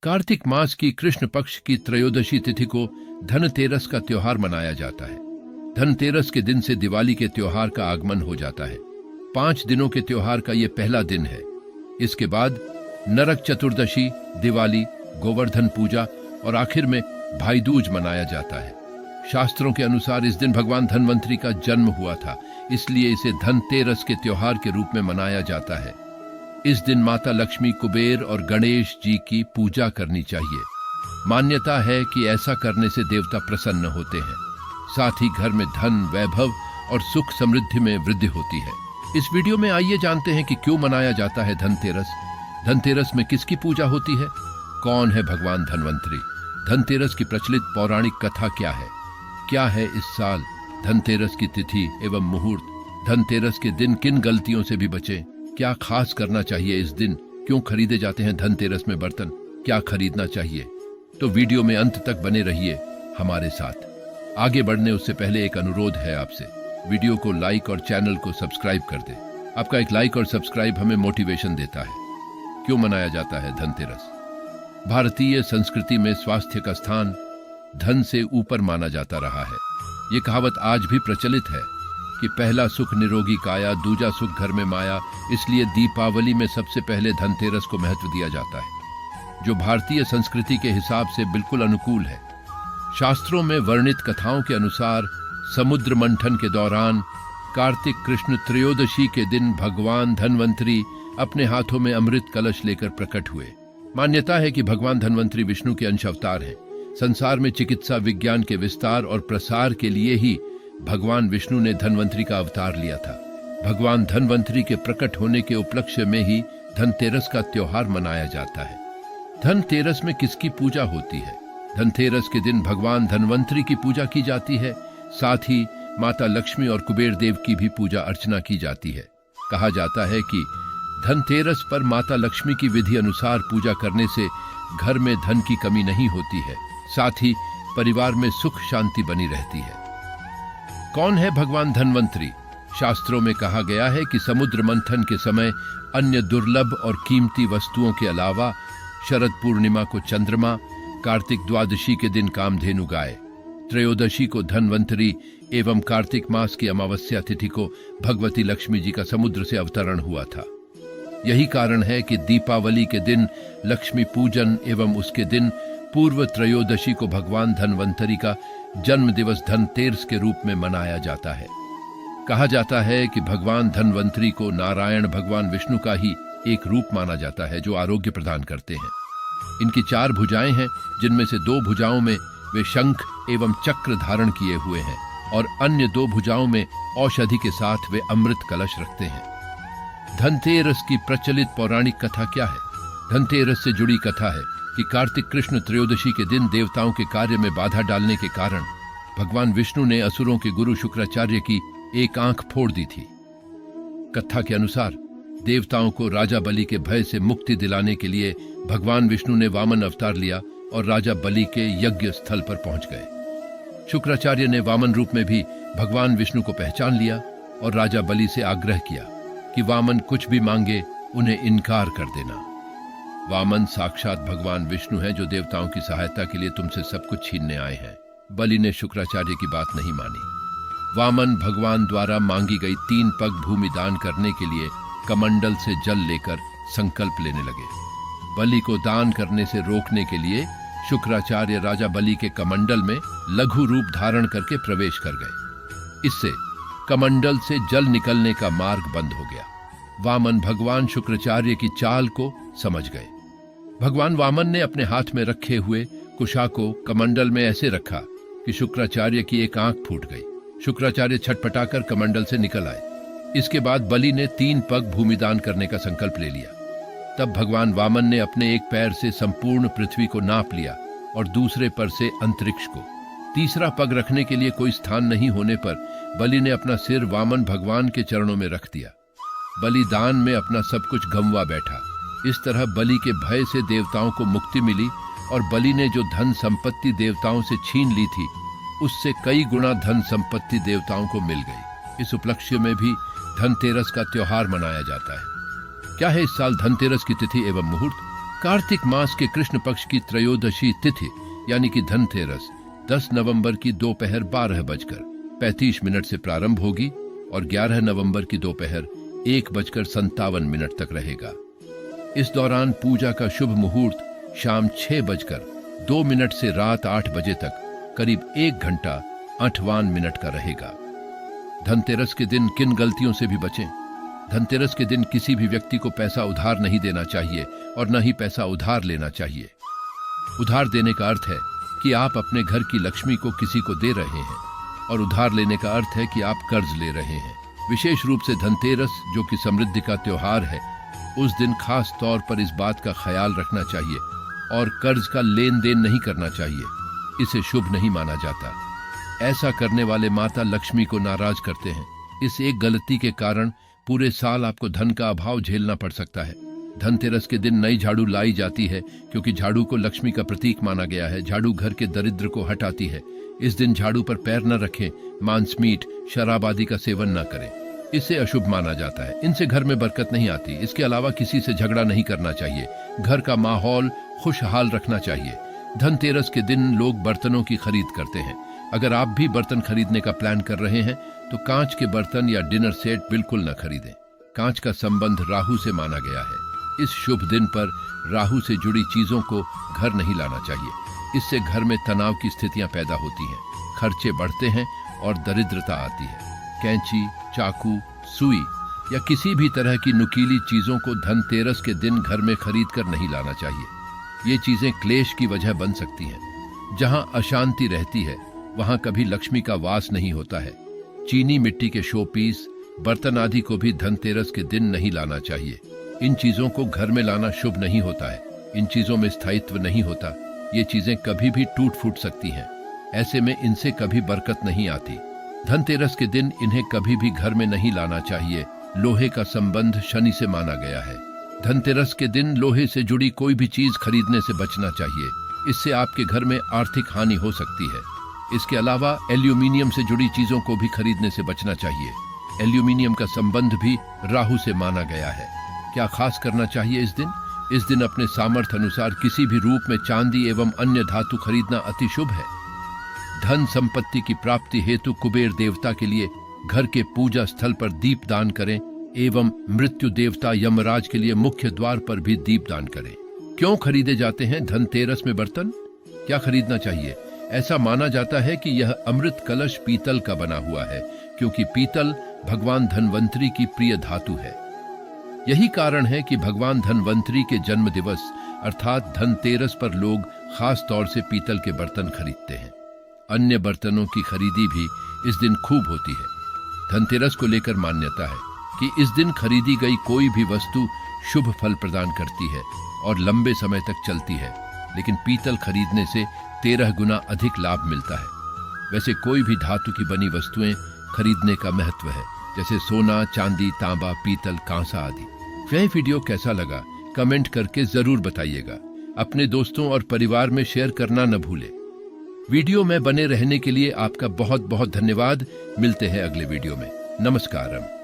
कार्तिक मास की कृष्ण पक्ष की त्रयोदशी तिथि को धनतेरस का त्योहार मनाया जाता है। धनतेरस के दिन से दिवाली के त्योहार का आगमन हो जाता है। 5 दिनों के त्योहार का ये पहला दिन है। इसके बाद नरक चतुर्दशी, दिवाली, गोवर्धन पूजा और आखिर में भाई दूज मनाया जाता है। शास्त्रों के अनुसार इस दिन भगवान धनवंतरी का जन्म हुआ था, इसलिए इसे धनतेरस के त्योहार के रूप में मनाया जाता है। इस दिन माता लक्ष्मी, कुबेर और गणेश जी की पूजा करनी चाहिए। मान्यता है कि ऐसा करने से देवता प्रसन्न होते हैं, साथ ही घर में धन, वैभव और सुख समृद्धि में वृद्धि होती है। इस वीडियो में आइए जानते हैं कि क्यों मनाया जाता है धनतेरस। धनतेरस में किसकी पूजा होती है? कौन है भगवान धनवंतरी? धनतेरस की प्रचलित पौराणिक कथा क्या है? क्या है इस साल धनतेरस की तिथि एवं मुहूर्त? धनतेरस के दिन किन गलतियों से भी बचें? क्या खास करना चाहिए इस दिन? क्यों खरीदे जाते हैं धनतेरस में बर्तन? क्या खरीदना चाहिए? तो वीडियो में अंत तक बने रहिए हमारे साथ। आगे बढ़ने उससे पहले एक अनुरोध है आपसे, वीडियो को लाइक और चैनल को सब्सक्राइब कर दे। आपका एक लाइक और सब्सक्राइब हमें मोटिवेशन देता है। क्यों मनाया जाता है धनतेरस? भारतीय संस्कृति में स्वास्थ्य का स्थान धन से ऊपर माना जाता रहा है। ये कहावत आज भी प्रचलित है कि पहला सुख निरोगी काया, दूजा सुख घर में माया। इसलिए दीपावली में सबसे पहले धनतेरस को महत्व दिया जाता है, जो भारतीय संस्कृति के हिसाब से बिल्कुल अनुकूल है। शास्त्रों में वर्णित कथाओं के अनुसार समुद्र मंथन के दौरान कार्तिक कृष्ण त्रयोदशी के दिन भगवान धनवंतरी अपने हाथों में अमृत कलश लेकर प्रकट हुए। मान्यता है कि भगवान धनवंतरी विष्णु के अंश अवतार हैं। संसार में चिकित्सा विज्ञान के विस्तार और प्रसार के लिए ही भगवान विष्णु ने धनवंतरी का अवतार लिया था। भगवान धनवंतरी के प्रकट होने के उपलक्ष्य में ही धनतेरस का त्योहार मनाया जाता है। धनतेरस में किसकी पूजा होती है? धनतेरस के दिन भगवान धनवंतरी की पूजा की जाती है, साथ ही माता लक्ष्मी और कुबेर देव की भी पूजा अर्चना की जाती है। कहा जाता है कि धनतेरस पर माता लक्ष्मी की विधि अनुसार पूजा करने से घर में धन की कमी नहीं होती है, साथ ही परिवार में सुख शांति बनी रहती है। कौन है भगवान धनवंतरी? शास्त्रों में कहा गया है कि समुद्र मंथन के समय अन्य दुर्लभ और कीमती वस्तुओं के अलावा शरद पूर्णिमा को चंद्रमा, कार्तिक द्वादशी के दिन कामधेनु गाय, त्रयोदशी को धनवंतरी एवं कार्तिक मास की अमावस्या तिथि को भगवती लक्ष्मी जी का समुद्र से अवतरण हुआ था। यही कारण है कि दीपावली के दिन लक्ष्मी पूजन एवं उसके दिन पूर्व त्रयोदशी को भगवान धनवंतरी का जन्म दिवस धनतेरस के रूप में मनाया जाता है। कहा जाता है कि भगवान धनवंतरी को नारायण भगवान विष्णु का ही एक रूप माना जाता है, जो आरोग्य प्रदान करते हैं। इनकी 4 भुजाएं हैं, जिनमें से 2 भुजाओं में वे शंख एवं चक्र धारण किए हुए हैं और अन्य 2 भुजाओं में औषधि के साथ वे अमृत कलश रखते हैं। धनतेरस की प्रचलित पौराणिक कथा क्या है? धनतेरस से जुड़ी कथा है कि कार्तिक कृष्ण त्रयोदशी के दिन देवताओं के कार्य में बाधा डालने के कारण भगवान विष्णु ने असुरों के गुरु शुक्राचार्य की एक आंख फोड़ दी थी। कथा के अनुसार देवताओं को राजा बलि के भय से मुक्ति दिलाने के लिए भगवान विष्णु ने वामन अवतार लिया और राजा बलि के यज्ञ स्थल पर पहुंच गए। शुक्राचार्य ने वामन रूप में भी भगवान विष्णु को पहचान लिया और राजा बलि से आग्रह किया कि वामन कुछ भी मांगे उन्हें इनकार कर देना। वामन साक्षात भगवान विष्णु हैं, जो देवताओं की सहायता के लिए तुमसे सब कुछ छीनने आए हैं। बलि ने शुक्राचार्य की बात नहीं मानी। वामन भगवान द्वारा मांगी गई 3 पग भूमि दान करने के लिए कमंडल से जल लेकर संकल्प लेने लगे। बलि को दान करने से रोकने के लिए शुक्राचार्य राजा बलि के कमंडल में लघु रूप धारण करके प्रवेश कर गए। इससे कमंडल से जल निकलने का मार्ग बंद हो गया। वामन भगवान शुक्राचार्य की चाल को समझ गए। भगवान वामन ने अपने हाथ में रखे हुए कुशा को कमंडल में ऐसे रखा कि शुक्राचार्य की एक आंख फूट गई। शुक्राचार्य छटपटाकर कमंडल से निकल आए। इसके बाद बलि ने 3 पग भूमिदान करने का संकल्प ले लिया। तब भगवान वामन ने अपने एक पैर से संपूर्ण पृथ्वी को नाप लिया और दूसरे पर से अंतरिक्ष को। तीसरा पग रखने के लिए कोई स्थान नहीं होने पर बलि ने अपना सिर वामन भगवान के चरणों में रख दिया। बलिदान में अपना सब कुछ गंवा बैठा। इस तरह बलि के भय से देवताओं को मुक्ति मिली और बलि ने जो धन संपत्ति देवताओं से छीन ली थी, उससे कई गुना धन संपत्ति देवताओं को मिल गई। इस उपलक्ष्य में भी धनतेरस का त्योहार मनाया जाता है। क्या है इस साल धनतेरस की तिथि एवं मुहूर्त? कार्तिक मास के कृष्ण पक्ष की त्रयोदशी तिथि यानी कि धनतेरस 10 नवंबर की दोपहर 12:35 से प्रारंभ होगी और 11 नवंबर की दोपहर 1:57 तक रहेगा। इस दौरान पूजा का शुभ मुहूर्त शाम 6:02 से रात 8 बजे तक करीब 1 घंटा 58 का रहेगा। धनतेरस के दिन किन गलतियों से भी बचें? धनतेरस के दिन किसी भी व्यक्ति को पैसा उधार नहीं देना चाहिए और न ही पैसा उधार लेना चाहिए। उधार देने का अर्थ है कि आप अपने घर की लक्ष्मी को किसी को दे रहे हैं और उधार लेने का अर्थ है कि आप कर्ज ले रहे हैं। विशेष रूप से धनतेरस जो कि समृद्धि का त्योहार है, उस दिन खास तौर पर इस बात का ख्याल रखना चाहिए और कर्ज का लेन देन नहीं करना चाहिए। इसे शुभ नहीं माना जाता। ऐसा करने वाले माता लक्ष्मी को नाराज करते हैं। इस एक गलती के कारण पूरे साल आपको धन का अभाव झेलना पड़ सकता है। धनतेरस के दिन नई झाड़ू लाई जाती है क्योंकि झाड़ू को लक्ष्मी का प्रतीक माना गया है। झाड़ू घर के दरिद्र को हटाती है। इस दिन झाड़ू पर पैर न रखें, मांस मीट शराब आदि का सेवन न करें, इसे अशुभ माना जाता है। इनसे घर में बरकत नहीं आती। इसके अलावा किसी से झगड़ा नहीं करना चाहिए। घर का माहौल खुशहाल रखना चाहिए। धनतेरस के दिन लोग बर्तनों की खरीद करते हैं। अगर आप भी बर्तन खरीदने का प्लान कर रहे हैं तो कांच के बर्तन या डिनर सेट बिल्कुल न खरीदें। कांच का संबंध राहु से माना गया है। इस शुभ दिन पर राहु से जुड़ी चीजों को घर नहीं लाना चाहिए। इससे घर में तनाव की स्थितियां पैदा होती हैं, खर्चे बढ़ते हैं और दरिद्रता आती है। कैंची, चाकू, सुई या किसी भी तरह की नुकीली चीजों को धनतेरस के दिन घर में खरीद कर नहीं लाना चाहिए। ये चीजें क्लेश की वजह बन सकती हैं। जहां अशांति रहती है वहां कभी लक्ष्मी का वास नहीं होता है। चीनी मिट्टी के शो पीस, बर्तन आदि को भी धनतेरस के दिन नहीं लाना चाहिए। इन चीजों को घर में लाना शुभ नहीं होता है। इन चीजों में स्थायित्व नहीं होता। ये चीजें कभी भी टूट फूट सकती हैं। ऐसे में इनसे कभी बरकत नहीं आती। धनतेरस के दिन इन्हें कभी भी घर में नहीं लाना चाहिए। लोहे का संबंध शनि से माना गया है। धनतेरस के दिन लोहे से जुड़ी कोई भी चीज खरीदने से बचना चाहिए। इससे आपके घर में आर्थिक हानि हो सकती है। इसके अलावा एल्यूमिनियम से जुड़ी चीजों को भी खरीदने से बचना चाहिए। एल्यूमिनियम का संबंध भी राहु से माना गया है। क्या खास करना चाहिए इस दिन? इस दिन अपने सामर्थ्य अनुसार किसी भी रूप में चांदी एवं अन्य धातु खरीदना अति शुभ है। धन संपत्ति की प्राप्ति हेतु कुबेर देवता के लिए घर के पूजा स्थल पर दीप दान करें एवं मृत्यु देवता यमराज के लिए मुख्य द्वार पर भी दीप दान करें। क्यों खरीदे जाते हैं धनतेरस में बर्तन? क्या खरीदना चाहिए? ऐसा माना जाता है कि यह अमृत कलश पीतल का बना हुआ है क्योंकि पीतल भगवान धनवंतरी की प्रिय धातु है। यही कारण है कि भगवान धनवंतरी के जन्म दिवस अर्थात धनतेरस पर लोग खास तौर से पीतल के बर्तन खरीदते हैं। अन्य बर्तनों की खरीदी भी इस दिन खूब होती है। धनतेरस को लेकर मान्यता है कि इस दिन खरीदी गई कोई भी वस्तु शुभ फल प्रदान करती है और लंबे समय तक चलती है, लेकिन पीतल खरीदने से 13 गुना अधिक लाभ मिलता है। वैसे कोई भी धातु की बनी वस्तुएं खरीदने का महत्व है, जैसे सोना, चांदी, तांबा, पीतल, कांसा आदि। यह वीडियो कैसा लगा कमेंट करके जरूर बताइएगा। अपने दोस्तों और परिवार में शेयर करना न भूलें। वीडियो में बने रहने के लिए आपका बहुत बहुत धन्यवाद। मिलते हैं अगले वीडियो में। नमस्कारम।